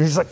He's like,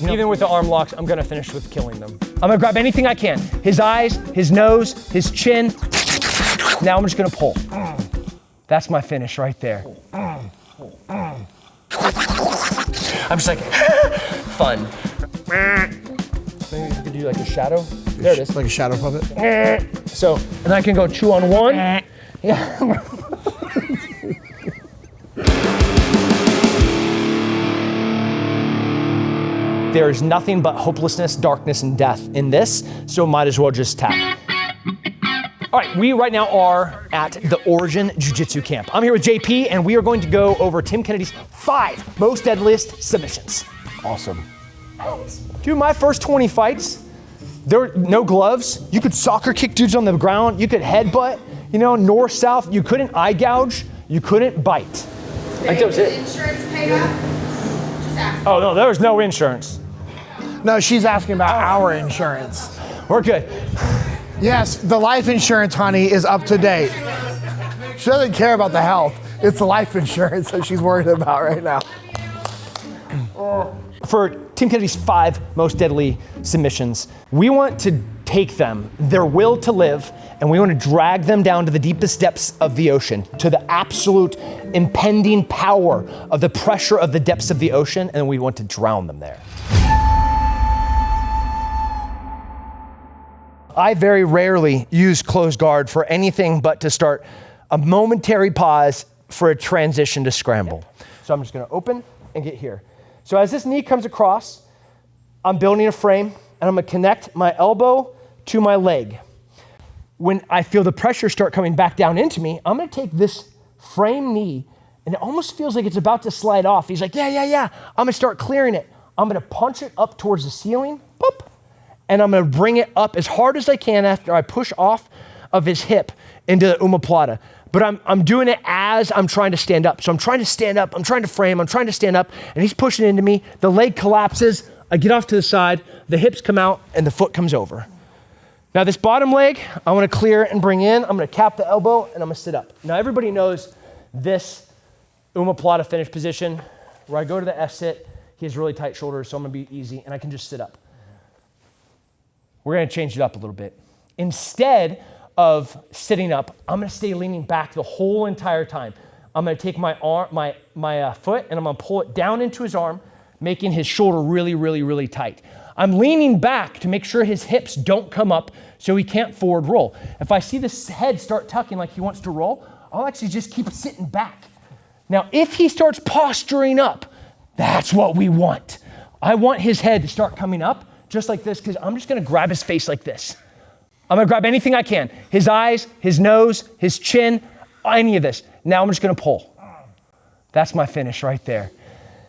even with the arm locks, I'm gonna finish with killing them. I'm gonna grab anything I can. His eyes, his nose, his chin. Now I'm just gonna pull. That's my finish right there. I'm just like, fun. Maybe you could do like a shadow. There it is. Like a shadow puppet? So, and I can go 2 on 1. Yeah. There is nothing but hopelessness, darkness, and death in this, so might as well just tap. All right, we right now are at the Origin Jiu-Jitsu camp. I'm here with JP, and we are going to go over Tim Kennedy's 5 most deadliest submissions. Awesome. Dude, my first 20 fights, there were no gloves. You could soccer kick dudes on the ground. You could headbutt, you know, north, south. You couldn't eye gouge. You couldn't bite. Like that was it. Insurance paid up? Just ask. Oh, no, there was no insurance. No, she's asking about our insurance. We're good. Yes, the life insurance, honey, is up to date. She doesn't care about the health. It's the life insurance that she's worried about right now. For Tim Kennedy's 5 most deadly submissions, we want to take them, their will to live, and we want to drag them down to the deepest depths of the ocean, to the absolute impending power of the pressure of the depths of the ocean, and we want to drown them there. I very rarely use closed guard for anything but to start a momentary pause for a transition to scramble. So I'm just gonna open and get here. So as this knee comes across, I'm building a frame and I'm gonna connect my elbow to my leg. When I feel the pressure start coming back down into me, I'm gonna take this frame knee and it almost feels like it's about to slide off. He's like, yeah. I'm gonna start clearing it. I'm gonna punch it up towards the ceiling, boop, and I'm gonna bring it up as hard as I can after I push off of his hip into the omoplata. But I'm doing it as I'm trying to stand up. So I'm trying to stand up, I'm trying to frame, I'm trying to stand up, and he's pushing into me. The leg collapses, I get off to the side, the hips come out, and the foot comes over. Now this bottom leg, I wanna clear and bring in. I'm gonna cap the elbow, and I'm gonna sit up. Now everybody knows this omoplata finish position, where I go to the S-sit, he has really tight shoulders, so I'm gonna be easy, and I can just sit up. We're gonna change it up a little bit. Instead of sitting up, I'm gonna stay leaning back the whole entire time. I'm gonna take my arm, my foot, and I'm gonna pull it down into his arm, making his shoulder really tight. I'm leaning back to make sure his hips don't come up so he can't forward roll. If I see this head start tucking like he wants to roll, I'll actually just keep sitting back. Now, if he starts posturing up, that's what we want. I want his head to start coming up just like this, because I'm just gonna grab his face like this. I'm gonna grab anything I can. His eyes, his nose, his chin, any of this. Now I'm just gonna pull. That's my finish right there.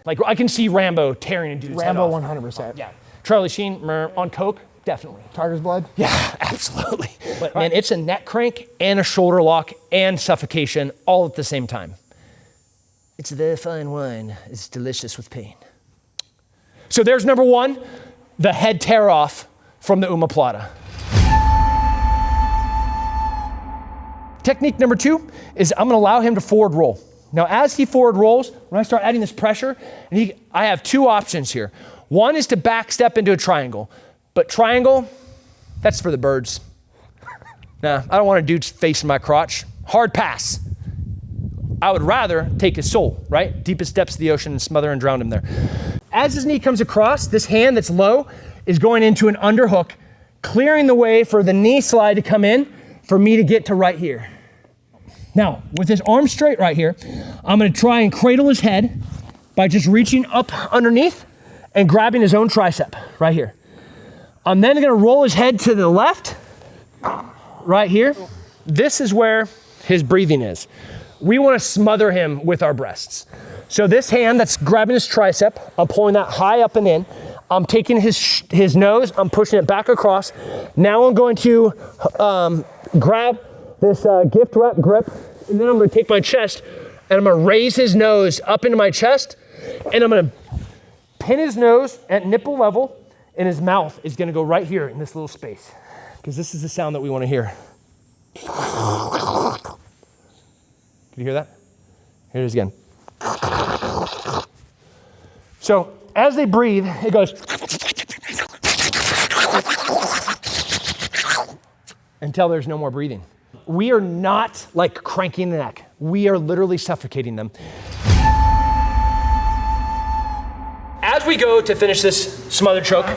Like I can see Rambo tearing a dude's head off. Rambo 100%. Yeah. Charlie Sheen on coke, definitely. Tiger's blood? Yeah, absolutely. But man, it's a neck crank and a shoulder lock and suffocation all at the same time. It's a very fine wine. It's delicious with pain. So there's number 1, the head tear off from the omoplata. Technique number 2 is I'm gonna allow him to forward roll. Now, as he forward rolls, when I start adding this pressure, I have 2 options here. One is to back step into a triangle, but triangle, that's for the birds. Nah, I don't want a dude facing my crotch. Hard pass. I would rather take his soul, right? Deepest depths of the ocean and smother and drown him there. As his knee comes across, this hand that's low is going into an underhook, clearing the way for the knee slide to come in for me to get to right here. Now, with his arm straight right here, I'm gonna try and cradle his head by just reaching up underneath and grabbing his own tricep right here. I'm then gonna roll his head to the left, right here. This is where his breathing is. We wanna smother him with our breasts. So this hand that's grabbing his tricep, I'm pulling that high up and in. I'm taking his nose, I'm pushing it back across. Now I'm going to grab this gift wrap grip, and then I'm gonna take my chest and I'm gonna raise his nose up into my chest, and I'm gonna pin his nose at nipple level, and his mouth is gonna go right here in this little space, because this is the sound that we wanna hear. Can you hear that? Here it is again. So as they breathe, it goes until there's no more breathing. We are not like cranking the neck. We are literally suffocating them. As we go to finish this smothered choke,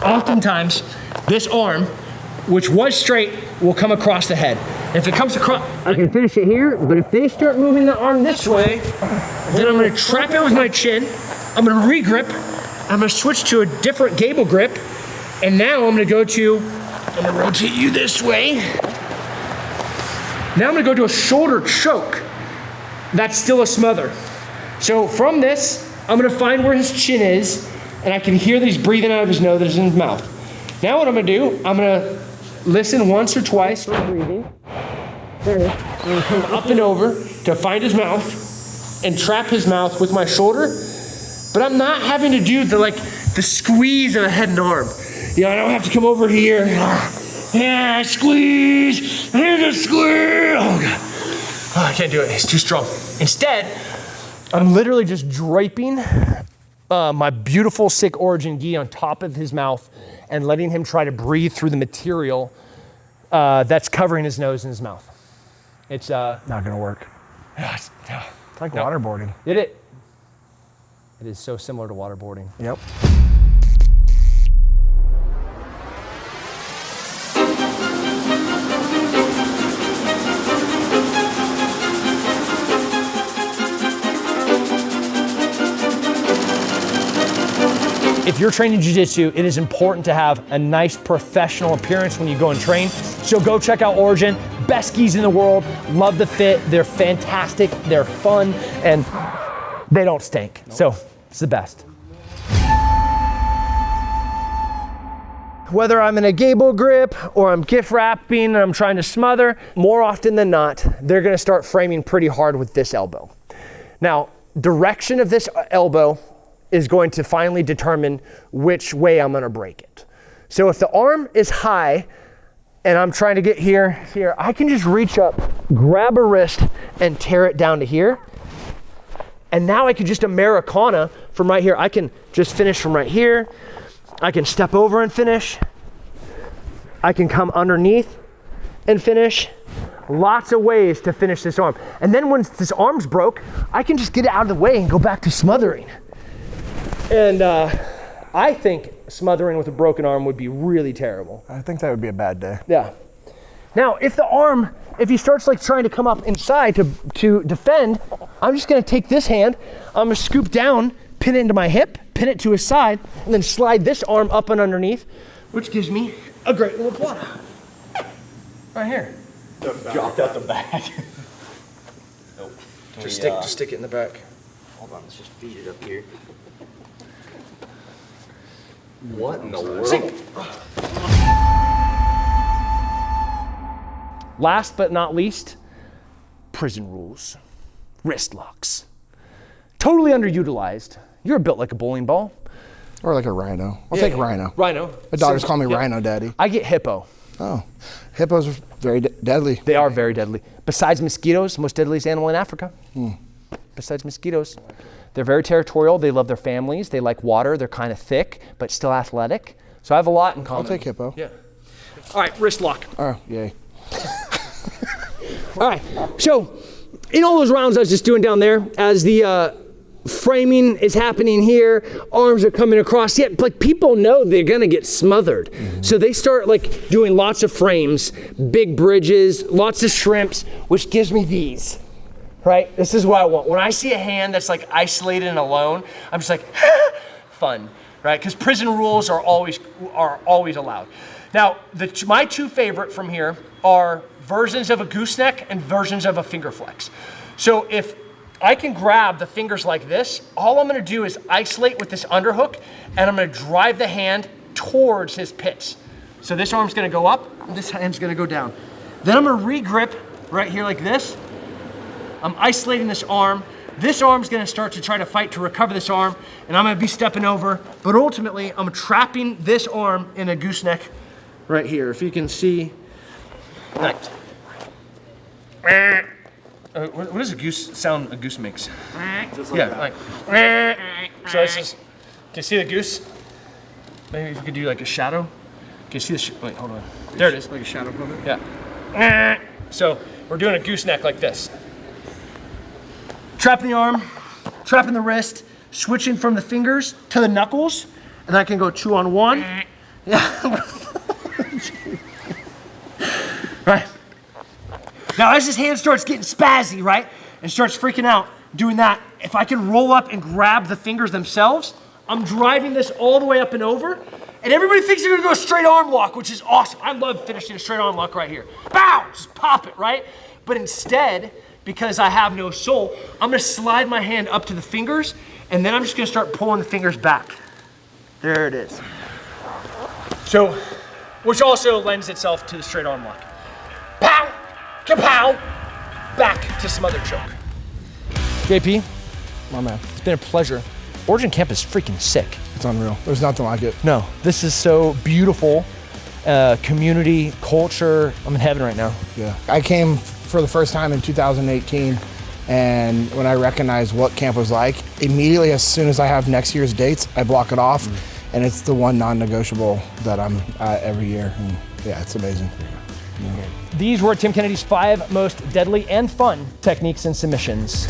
oftentimes this arm, which was straight, will come across the head. If it comes across, I can finish it here, but if they start moving the arm this way, then I'm gonna trap it with my chin, I'm gonna re-grip, I'm gonna switch to a different gable grip, and now I'm gonna rotate you this way. Now I'm gonna go to a shoulder choke. That's still a smother. So from this, I'm gonna find where his chin is, and I can hear that he's breathing out of his nose and his mouth. Now what I'm gonna do, I'm gonna listen once or twice for breathing. There it is. I'm gonna come up and over to find his mouth and trap his mouth with my shoulder, but I'm not having to do the squeeze of the head and arm. You know, I don't have to come over here. Yeah, squeeze, here's a squeeze. Oh God, oh, I can't do it, it's too strong. Instead, I'm literally just draping my beautiful sick origin gi on top of his mouth and letting him try to breathe through the material that's covering his nose and his mouth. It's Not gonna work. it's It's like waterboarding. It is so similar to waterboarding. Yep. If you're training jiu-jitsu, it is important to have a nice professional appearance when you go and train. So go check out Origin, best skis in the world, love the fit, they're fantastic, they're fun, and they don't stink. Nope. So it's the best. Whether I'm in a gable grip or I'm gift wrapping and I'm trying to smother, more often than not, they're gonna start framing pretty hard with this elbow. Now, direction of this elbow is going to finally determine which way I'm gonna break it. So if the arm is high and I'm trying to get here, I can just reach up, grab a wrist and tear it down to here. And now I can just Americana from right here. I can just finish from right here. I can step over and finish. I can come underneath and finish. Lots of ways to finish this arm. And then once this arm's broke, I can just get it out of the way and go back to smothering. And I think smothering with a broken arm would be really terrible. I think that would be a bad day. Yeah. Now, if he starts like trying to come up inside to defend, I'm just gonna take this hand, I'm gonna scoop down, pin it into my hip, pin it to his side, and then slide this arm up and underneath, which gives me a great little plata. Right here. Dropped out the back. Nope. Just stick it in the back. Hold on, let's just feed it up here. What in the world? Sink. Last but not least, prison rules. Wrist locks. Totally underutilized. You're built like a bowling ball. Or like a rhino. I'll take rhino. Rhino. My daughters call me Rhino Daddy. I get hippo. Oh, hippos are very deadly. They are very deadly. Besides mosquitoes, most deadliest animal in Africa. Besides mosquitoes. They're very territorial. They love their families. They like water. They're kind of thick, but still athletic. So I have a lot in common. I'll take hippo. Yeah. All right, wrist lock. Oh, yay. All right, so in all those rounds I was just doing down there, as the framing is happening here, arms are coming across, yet like people know they're gonna get smothered. So they start like doing lots of frames, big bridges, lots of shrimps, which gives me these, right? This is what I want. When I see a hand that's like isolated and alone, I'm just like, fun, right? Because prison rules are always allowed. Now, my two favorite from here are versions of a gooseneck and versions of a finger flex. So if I can grab the fingers like this, all I'm gonna do is isolate with this underhook, and I'm gonna drive the hand towards his pits. So this arm's gonna go up, and this hand's gonna go down. Then I'm gonna re-grip right here like this. I'm isolating this arm. This arm's gonna start to try to fight to recover this arm, and I'm gonna be stepping over, but ultimately I'm trapping this arm in a gooseneck right here. If you can see, like, what does a goose sound a goose makes? Just like that. Like, So this is, can you see the goose? Maybe if we could do like a shadow. Can you see the, wait, hold on. There it is. Like a shadow puppet? Yeah. So we're doing a gooseneck like this. Trapping the arm, trapping the wrist, switching from the fingers to the knuckles, and then I can go 2-on-1. Yeah. Right. Now as his hand starts getting spazzy, right, and starts freaking out, doing that, if I can roll up and grab the fingers themselves, I'm driving this all the way up and over, and everybody thinks they're gonna do a straight arm lock, which is awesome. I love finishing a straight arm lock right here. Bow, just pop it, right? But instead, because I have no soul, I'm gonna slide my hand up to the fingers, and then I'm just gonna start pulling the fingers back. There it is. So, which also lends itself to the straight arm lock. Pow, kapow, back to smother choke. JP, My man. it's been a pleasure. Origin Camp is freaking sick. It's unreal. There's nothing like it. No, this is so beautiful. Community, culture. I'm in heaven right now. Yeah. I came for the first time in 2018, and when I recognized what camp was like, immediately as soon as I have next year's dates, I block it off, and it's the one non-negotiable that I'm at every year. And yeah, it's amazing. These were Tim Kennedy's 5 most deadly and fun techniques and submissions.